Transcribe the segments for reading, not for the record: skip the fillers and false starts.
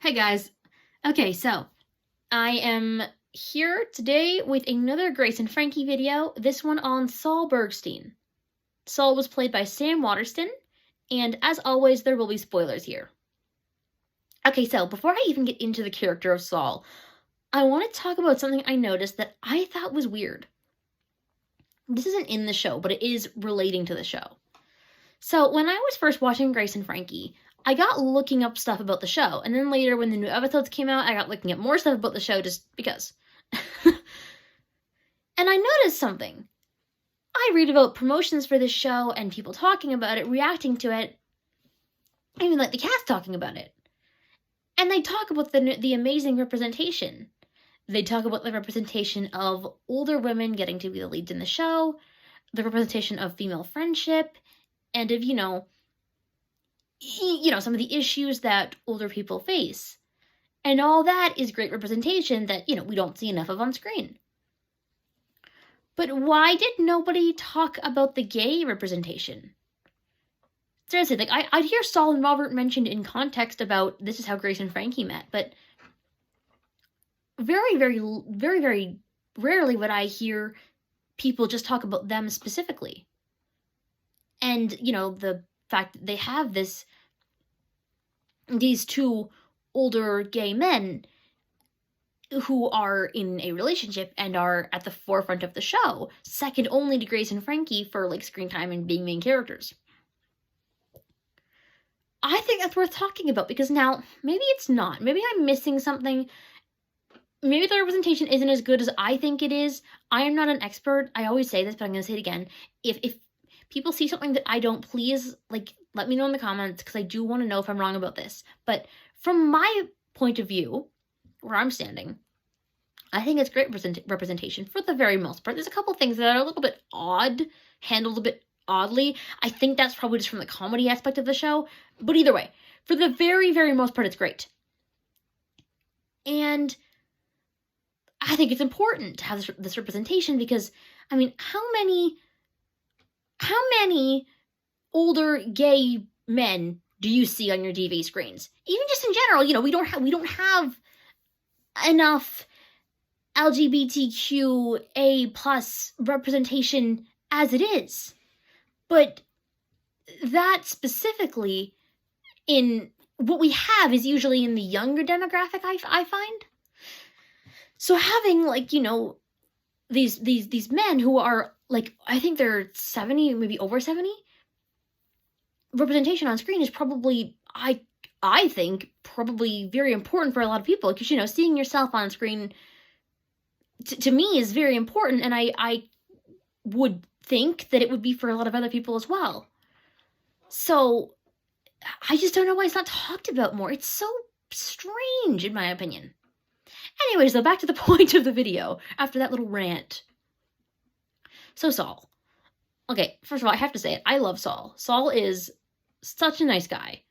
Hey guys. Okay, so I am here today with another Grace and Frankie video, this one on Sol Bergstein. Sol was played by Sam Waterston, and as always, there will be spoilers here. Okay, so before I even get into the character of Sol, I want to talk about something I noticed that I thought was weird. This isn't in the show, but it is relating to the show. So when I was first watching Grace and Frankie, I got looking up stuff about the show, and then later when the new episodes came out, I got looking up more stuff about the show just because. And I noticed something. I read about promotions for this show and people talking about it, reacting to it, even like the cast talking about it. And they talk about the amazing representation. They talk about the representation of older women getting to be the leads in the show, the representation of female friendship, and of, some of the issues that older people face. And all that is great representation that, we don't see enough of on screen. But why did nobody talk about the gay representation? Seriously, like, I'd hear Sol and Robert mentioned in context about this is how Grace and Frankie met, but very, very, very, very rarely would I hear people just talk about them specifically. And, the fact that they have these two older gay men who are in a relationship and are at the forefront of the show, second only to Grace and Frankie for, like, screen time and being main characters. I think that's worth talking about, because now, maybe it's not. Maybe I'm missing something. Maybe the representation isn't as good as I think it is. I am not an expert. I always say this, but I'm going to say it again. If people see something that I don't, please, like, let me know in the comments, because I do want to know if I'm wrong about this. But from my point of view, where I'm standing, I think it's great representation for the very most part. There's a couple things that are a little bit odd, handled a bit oddly. I think that's probably just from the comedy aspect of the show. But either way, for the very, very most part, it's great. And I think it's important to have this representation because, I mean, how many older gay men do you see on your TV screens? Even just in general, we don't have enough LGBTQA plus representation as it is. But that specifically, in what we have, is usually in the younger demographic, I find. So having, like, these men who are, like, I think they're 70, maybe over 70, representation on screen is probably, I think, probably very important for a lot of people, because, seeing yourself on screen, to me, is very important, and I would think that it would be for a lot of other people as well. So, I just don't know why it's not talked about more. It's so strange, in my opinion. Anyways, though, back to the point of the video, after that little rant. So, Sol. Okay, first of all, I have to say it. I love Sol. Sol is such a nice guy.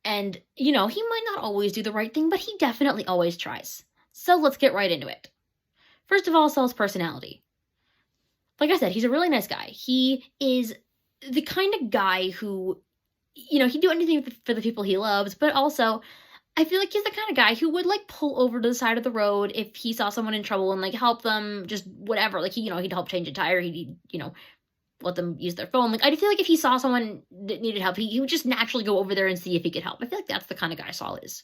And, he might not always do the right thing, but he definitely always tries. So let's get right into it. First of all, Sol's personality. Like I said, he's a really nice guy. He is the kind of guy who, he'd do anything for the people he loves, but also, I feel like he's the kind of guy who would, like, pull over to the side of the road if he saw someone in trouble and, like, help them, just whatever. Like, he'd help change a tire, he'd, let them use their phone. Like, I feel like if he saw someone that needed help, he would just naturally go over there and see if he could help. I feel like that's the kind of guy Sol is.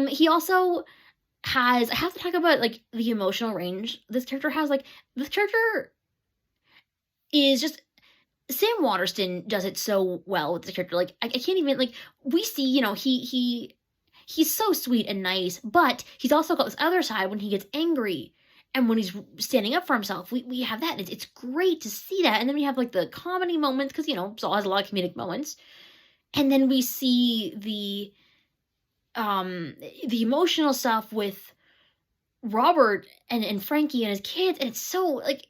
He also has, I have to talk about, like, the emotional range this character has. Like, this character is just, Sam Waterston does it so well with the character. Like, I can't even, like, we see, he's so sweet and nice, but he's also got this other side when he gets angry and when he's standing up for himself. We have that. It's great to see that. And then we have, like, the comedy moments, because, Sol has a lot of comedic moments. And then we see the emotional stuff with Robert and Frankie and his kids, and it's so, like,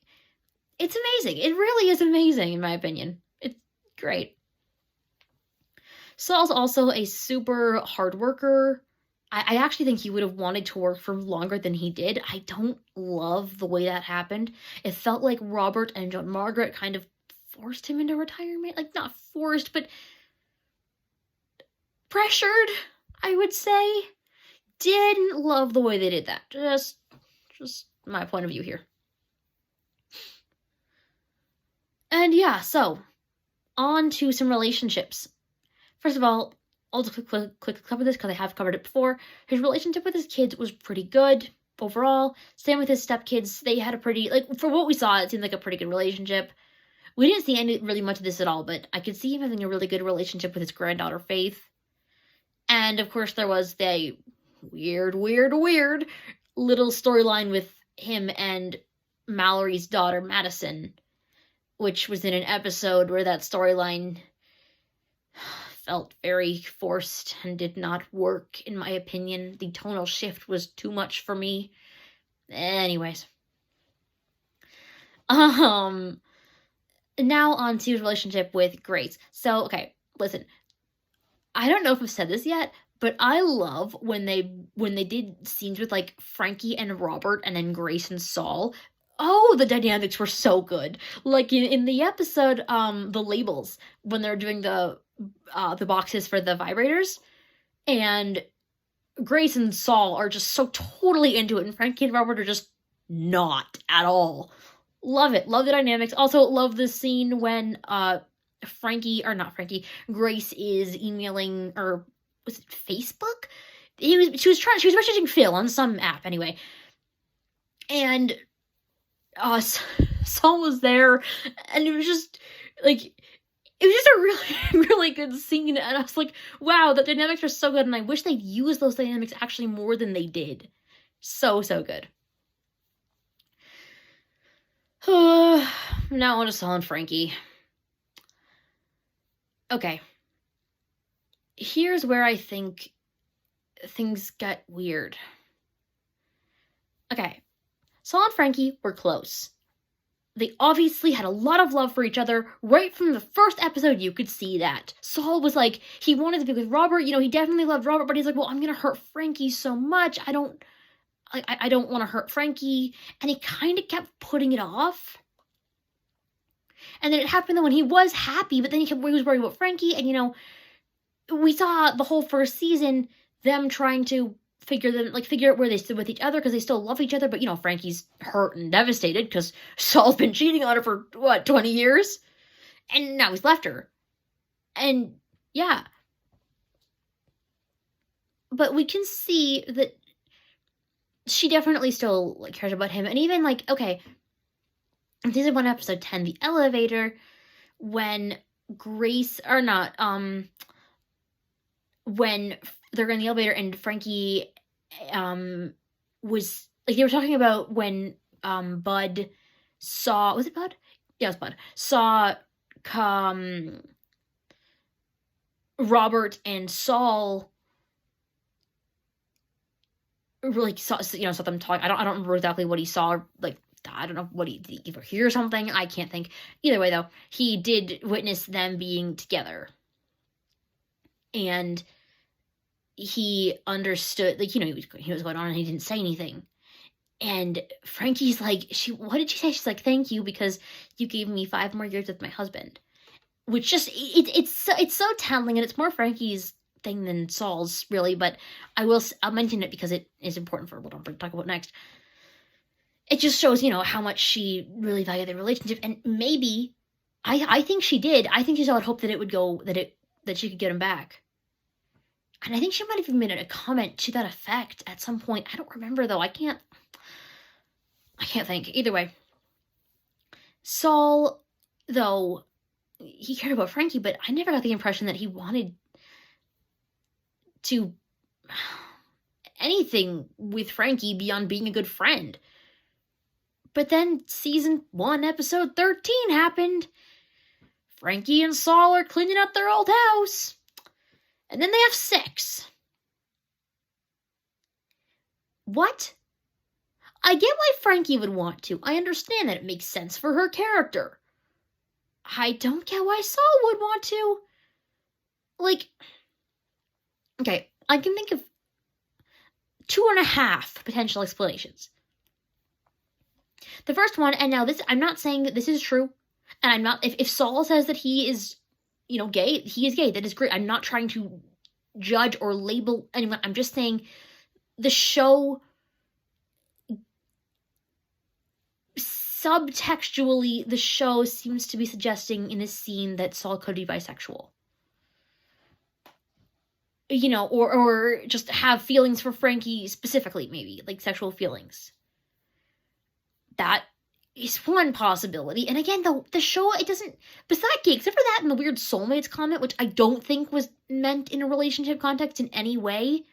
it's amazing. It really is amazing, in my opinion. It's great. Sol's also a super hard worker. I actually think he would have wanted to work for longer than he did. I don't love the way that happened. It felt like Robert and John Margaret kind of forced him into retirement. Like, not forced, but pressured, I would say. Didn't love the way they did that. Just my point of view here. And yeah, so on to some relationships. First of all, I'll just quick cover this because I have covered it before. His relationship with his kids was pretty good overall. Same with his stepkids. They had a pretty, for what we saw, it seemed like a pretty good relationship. We didn't see really much of this at all, but I could see him having a really good relationship with his granddaughter, Faith. And, of course, there was the weird little storyline with him and Mallory's daughter, Madison, which was in an episode where that storyline felt very forced and did not work, in my opinion. The tonal shift was too much for me. Anyways. Now on to his relationship with Grace. So, okay, listen. I don't know if I've said this yet, but I love when they did scenes with, Frankie and Robert and then Grace and Sol. Oh, the dynamics were so good. In the episode, the labels, when they're doing the boxes for the vibrators, and Grace and Sol are just so totally into it, and Frankie and Robert are just not at all. Love it. Love the dynamics. Also, love the scene when Grace is emailing, or was it Facebook? She was messaging Phil on some app anyway. And Sol was there, and it was just a really, really good scene, and I was like, wow, the dynamics are so good, and I wish they'd use those dynamics actually more than they did. So good. Now on to Sol and Frankie. Okay. Here's where I think things got weird. Okay. Sol and Frankie were close. They obviously had a lot of love for each other. Right from the first episode, you could see that. Sol was he wanted to be with Robert. He definitely loved Robert, but he's like, well, I'm going to hurt Frankie so much. I don't want to hurt Frankie. And he kind of kept putting it off. And then it happened when he was happy, but then he was worried about Frankie. And, we saw the whole first season, them trying to figure out where they stood with each other, because they still love each other, but Frankie's hurt and devastated because Sol's been cheating on her for 20 years, and now he's left her. And yeah, but we can see that she definitely still cares about him. And even okay, season 1 episode 10, the elevator, when when they're in the elevator and Frankie was they were talking about when Bud saw, was it Bud? Yeah, it was Bud. Saw Robert and Sol really saw them talking. I don't remember exactly what he saw. I don't know what did he either hear something. I can't think. Either way, though, he did witness them being together. And he understood, he was going on and he didn't say anything. And Frankie's what did she say? She's like, thank you, because you gave me 5 more years with my husband. Which just, it's so telling, and it's more Frankie's thing than Sol's, really, but I'll mention it because it is important for what I'm going to talk about next. It just shows, how much she really valued their relationship, and maybe, I think she did. I think she still had hope that it would go, that she could get him back. And I think she might have even made a comment to that effect at some point. I don't remember, though. I can't think. Either way. Sol, though, he cared about Frankie, but I never got the impression that he wanted to anything with Frankie beyond being a good friend. But then season 1, episode 13 happened. Frankie and Sol are cleaning up their old house. And then they have sex. What? I get why Frankie would want to. I understand that it makes sense for her character. I don't get why Sol would want to. Okay, I can think of 2.5 potential explanations. The first one, and now this, I'm not saying that this is true, and I'm not, if Sol says that he is, gay, he is gay, that is great. I'm not trying to judge or label anyone. I'm just saying the show subtextually, the show seems to be suggesting in this scene that Sol could be bisexual. You know, or just have feelings for Frankie specifically, maybe, like sexual feelings. That is one possibility. And again, the show, it doesn't, besides, except for that and the weird soulmates comment, which I don't think was meant in a relationship context in any way,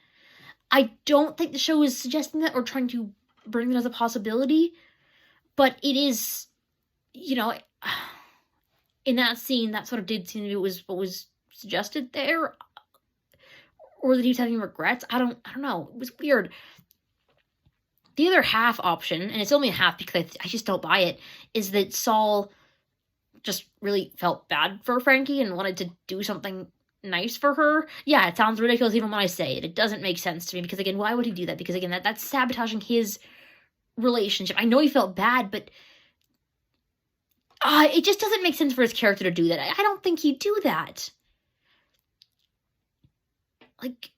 I don't think the show is suggesting that or trying to bring it as a possibility. But it is, you know, in that scene, that sort of did seem to be what was suggested there. Or that he was having regrets. I don't know. It was weird. The other half option, and it's only a half because I just don't buy it, is that Sol just really felt bad for Frankie and wanted to do something nice for her. Yeah, it sounds ridiculous even when I say it. It doesn't make sense to me because, again, why would he do that? Because, again, that's sabotaging his relationship. I know he felt bad, but it just doesn't make sense for his character to do that. I don't think he'd do that. Like,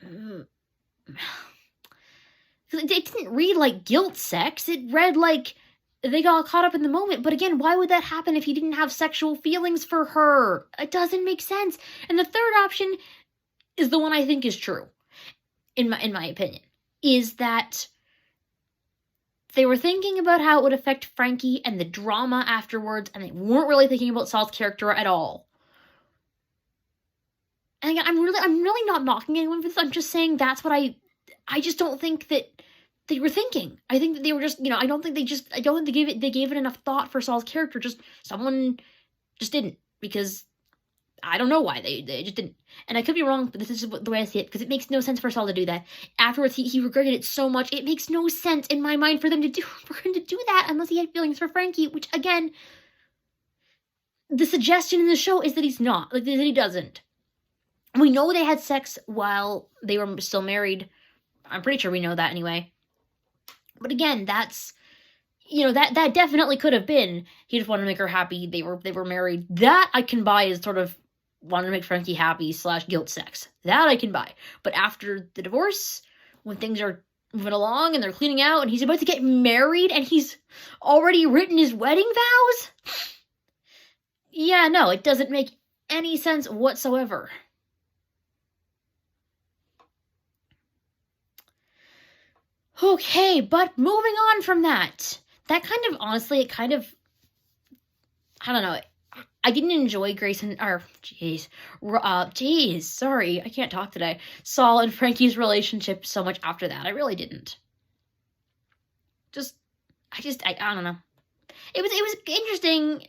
it didn't read like guilt sex. It read like they got caught up in the moment. But again, why would that happen if he didn't have sexual feelings for her? It doesn't make sense. And the third option is the one I think is true, in my opinion, is that they were thinking about how it would affect Frankie and the drama afterwards, and they weren't really thinking about Sol's character at all. And again, I'm really not knocking anyone for this. I'm just saying that's what I just don't think that they were thinking. I think that they were just, I don't think they gave it enough thought for Sol's character. Someone just didn't, because I don't know why they just didn't. And I could be wrong, but this is the way I see it, because it makes no sense for Sol to do that. Afterwards, he regretted it so much. It makes no sense in my mind for him to do that unless he had feelings for Frankie, which, again, the suggestion in the show is that he's not, that he doesn't. We know they had sex while they were still married. I'm pretty sure we know that anyway. But again, that's, that definitely could have been, he just wanted to make her happy, they were married. That I can buy as sort of wanted to make Frankie happy / guilt sex. That I can buy. But after the divorce, when things are moving along and they're cleaning out and he's about to get married and he's already written his wedding vows? Yeah, no, it doesn't make any sense whatsoever. Okay, but moving on from that kind of, honestly, I don't know, I didn't enjoy Grace and, sorry, I can't talk today, Sol and Frankie's relationship so much after that. I really didn't. I don't know. It was interesting.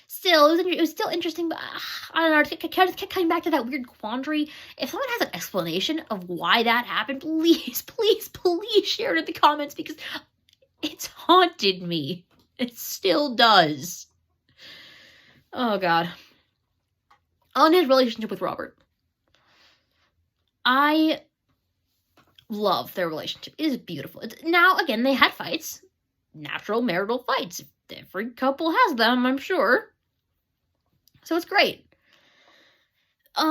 Still, it was still interesting, but I don't know, I kept coming back to that weird quandary. If someone has an explanation of why that happened, please share it in the comments, because it's haunted me. It still does. Oh, God. On his relationship with Robert. I love their relationship. It is beautiful. Now, again, they had fights. Natural marital fights. Every couple has them, I'm sure. So it's great. They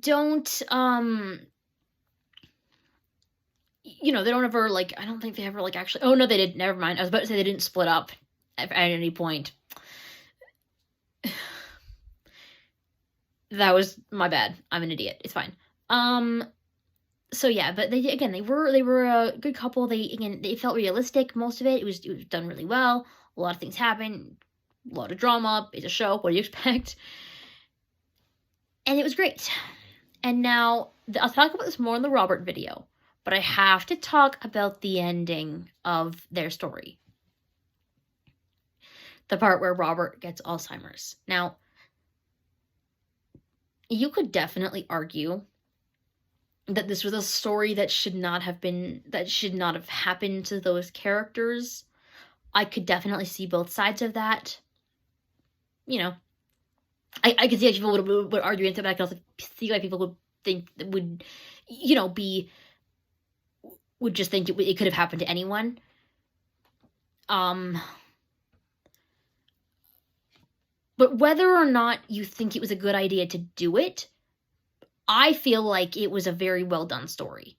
don't, they don't ever, I don't think they ever, actually, oh, no, they did, never mind. I was about to say they didn't split up at any point. That was my bad. I'm an idiot. It's fine. So yeah, but they were a good couple. They felt realistic, most of it. It was done really well. A lot of things happened. A lot of drama. It's a show. What do you expect? And it was great. And now, I'll talk about this more in the Robert video, but I have to talk about the ending of their story. The part where Robert gets Alzheimer's. Now, you could definitely argue that this was a story that should not have happened to those characters. I could definitely see both sides of that. I could see how people would argue into it, but I could also see why people would think that would just think it could have happened to anyone. But whether or not you think it was a good idea to do it, I feel like it was a very well done story.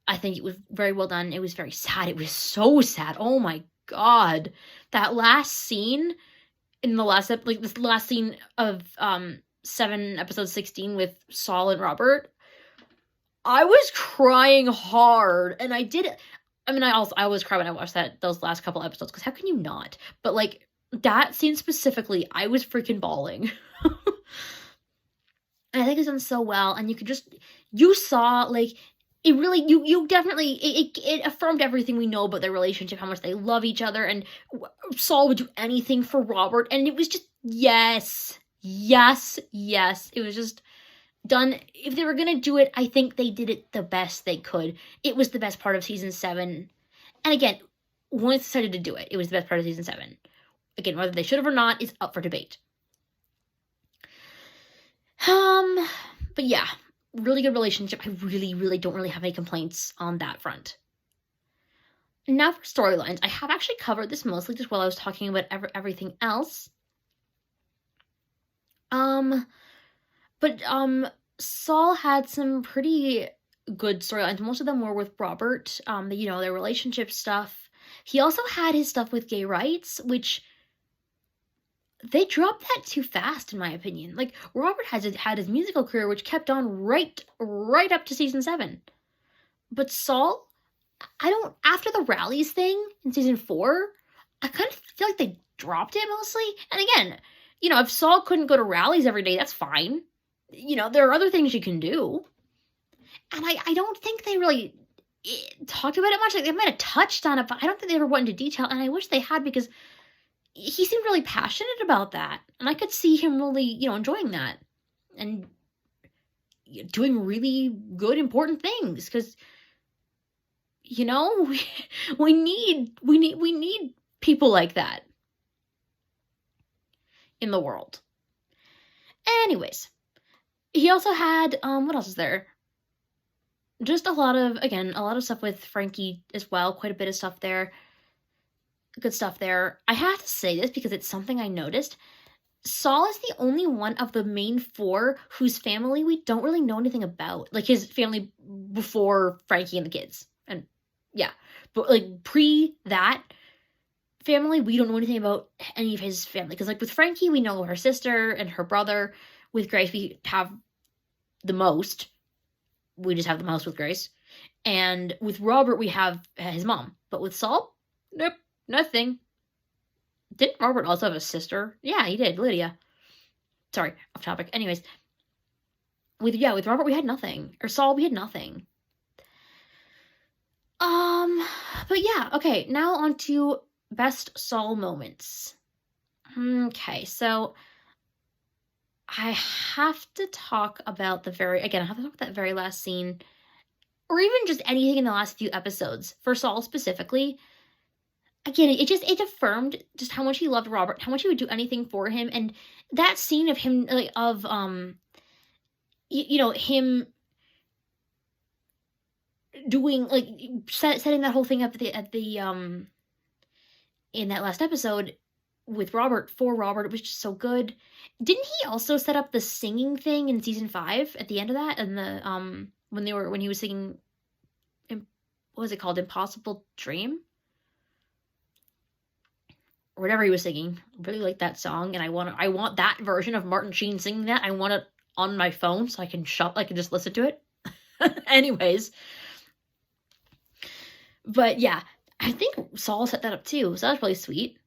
I think it was very well done. It was very sad. It was so sad. Oh my god. That last scene in the last this last scene of 7 episode 16 with Sol and Robert, I was crying hard, and I did it. I mean, I always cry when I watch those last couple episodes, because how can you not? But like that scene specifically, I was freaking bawling. And I think it's done so well, and you saw like it really you definitely it affirmed everything we know about their relationship, how much they love each other, and Sol would do anything for Robert, and it was just yes. It was just done. If they were gonna do it, I think they did it the best they could. It was the best part of season 7, and again, once they decided to do it, it was the best part of season 7. Again, whether they should have or not is up for debate. But yeah, really good relationship. I really don't really have any complaints on that front. Now for storylines, I have actually covered this mostly just while I was talking about everything else. But Sol had some pretty good storylines. Most of them were with Robert. Their relationship stuff. He also had his stuff with gay rights, which they dropped that too fast, in my opinion. Like, Robert had his musical career, which kept on right up to season 7. But Sol, after the rallies thing in season 4, I kind of feel like they dropped it mostly. And again, if Sol couldn't go to rallies every day, that's fine. There are other things you can do. And I don't think they really talked about it much. Like, they might have touched on it, but I don't think they ever went into detail. And I wish they had, because he seemed really passionate about that. And I could see him really, enjoying that. And doing really good, important things. Because, we need people like that in the world. Anyways, he also had, what else is there? Just a lot of stuff with Frankie as well. Quite a bit of stuff there. Good stuff there. I have to say this because it's something I noticed. Sol is the only one of the main 4 whose family we don't really know anything about. Like, his family before Frankie and the kids. And, yeah. But, like, pre that family, we don't know anything about any of his family. Because, like, with Frankie, we know her sister and her brother. With Grace, we have the most. We just have the most with Grace. And with Robert, we have his mom. But with Sol, nope. Nothing. Didn't Robert also have a sister? Yeah, he did. Lydia. Sorry, off topic. Anyways. With Robert, we had nothing. Or Sol, we had nothing. But yeah, okay. Now on to best Sol moments. Okay, so I have to talk about that very last scene. Or even just anything in the last few episodes. For Sol specifically. Again, it affirmed just how much he loved Robert, how much he would do anything for him, and that scene of him, him doing, like, setting that whole thing up at the in that last episode with Robert, for Robert, it was just so good. Didn't he also set up the singing thing in season 5 at the end of that, and the when he was singing, what was it called, Impossible Dream? Or whatever he was singing. I really like that song, and I want that version of Martin Sheen singing that. I want it on my phone so I can just listen to it. Anyways. But yeah, I think Sol set that up too, so that was really sweet.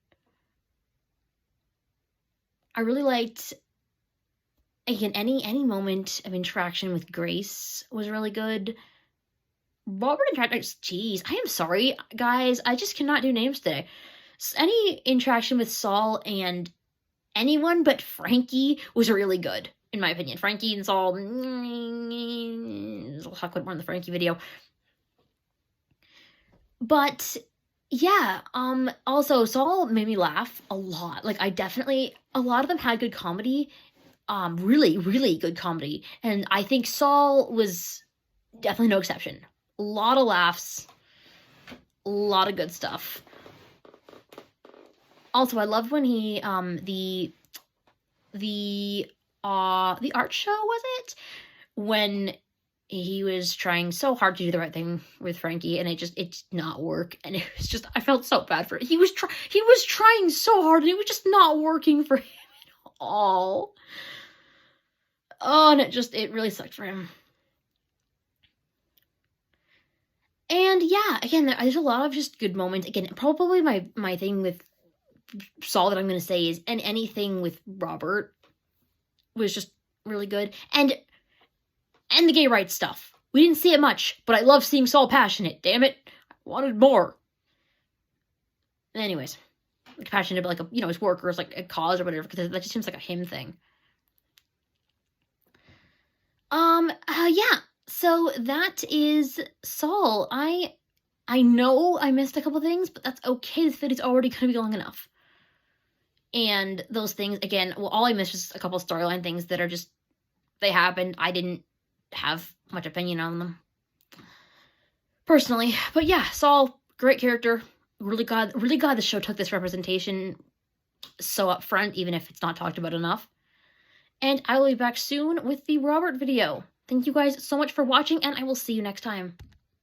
I really liked, again, any moment of interaction with Grace was really good. Robert jeez, I am sorry, guys. I just cannot do names today. Any interaction with Sol and anyone but Frankie was really good, in my opinion. Frankie and Sol, I'll talk about more in the Frankie video. But yeah, also Sol made me laugh a lot. Like, a lot of them had good comedy, really good comedy. And I think Sol was definitely no exception. A lot of laughs, a lot of good stuff. Also, I loved when he, the art show, was it? When he was trying so hard to do the right thing with Frankie, and it did not work, and it was just, I felt so bad for it. He was trying so hard, and it was just not working for him at all. Oh, and it really sucked for him. And yeah, again, there's a lot of just good moments. Again, probably my thing with Sol that I'm going to say is, and anything with Robert was just really good. And the gay rights stuff. We didn't see it much, but I love seeing Sol passionate. Damn it. I wanted more. Anyways, like passionate about, like, his work, or like a cause or whatever, because that just seems like a him thing. Yeah. So that is Sol. I know I missed a couple things, but that's okay. This video's already gonna be long enough. And those things, again, well, all I missed was a couple storyline things that are just, they happened. I didn't have much opinion on them personally. But yeah, Sol, great character. Really glad the show took this representation so up front, even if it's not talked about enough. And I will be back soon with the Robert video. Thank you guys so much for watching, and I will see you next time.